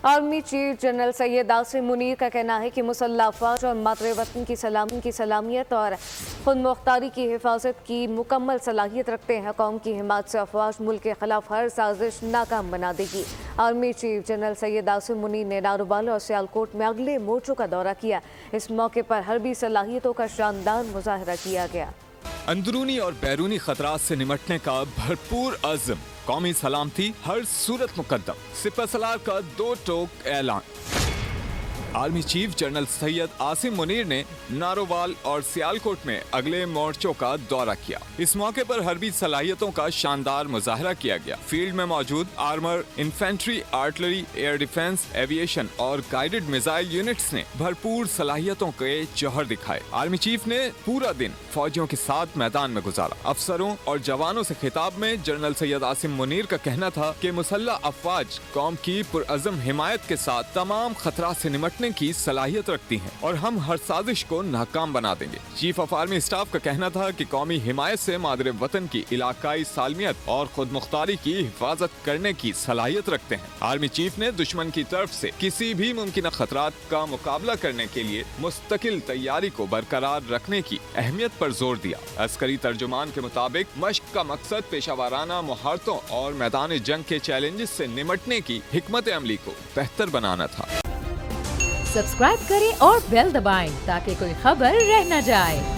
Army chief general Syed Asim Munir का कहना है कि मुसल्लह अफवाज और मातरे वतन की सलामियत और खुद मुख्तारी की हिफाजत की मुकम्मल सलाहियत रखते हैं। कौम की हिमायत से अफवाज मुल्क के खिलाफ हर साजिश नाकाम बना देगी। Army chief general Syed Asim Munir ने नारोवाल और सियालकोट में अगले मोर्चों का दौरा किया। इस मौके पर हरबी सलाहियतों का शानदार मुजाहरा किया गया। अंदरूनी और बैरूनी खतरात से निमटने का भरपूर अज़्म, कौमी सलामती हर सूरत मुकद्दम, सिपहसालार का दो टोक ऐलान। Army chief general Syed Asim Munir ने नारोवाल और सियालकोट में अगले मोर्चों का दौरा किया। इस मौके पर हरबी सलाहियतों का शानदार मुजाहरा किया गया। फील्ड में मौजूद armour, infantry, artillery, air defence, aviation और गाइडेड मिसाइल यूनिट्स ने भरपूर सलाहियतों के जौहर दिखाए। आर्मी चीफ ने पूरा दिन फौजियों के साथ मैदान में गुजारा। अफसरों और जवानों से खिताब में जनरल सैयद आसिम मुनीर का कहना था कि मुसल्लह अफवाज कौम की पुरअज़म हिमायत के साथ तमाम खतरा से निमटने की सलाहियत रखती हैं और हम हर साजिश को नाकाम बना देंगे। चीफ ऑफ आर्मी स्टाफ का कहना था कि कौमी हिमायत से मादरे वतन की इलाकाई सालमियत और खुद मुख्तारी की हिफाजत करने की सलाहियत रखते हैं। आर्मी चीफ ने दुश्मन की तरफ से किसी भी मुमकिन खतरात का मुकाबला करने के लिए मुस्तकिल तैयारी को बरकरार रखने की अहमियत पर जोर दिया। अस्करी तर्जुमान के मुताबिक मश्क का मकसद पेशावराना मुहारतों और मैदान जंग के चैलेंजेस से निमटने की हिकमत अमली को बेहतर बनाना था। सब्सक्राइब करें और बेल दबाएं ताकि कोई खबर रह न जाए।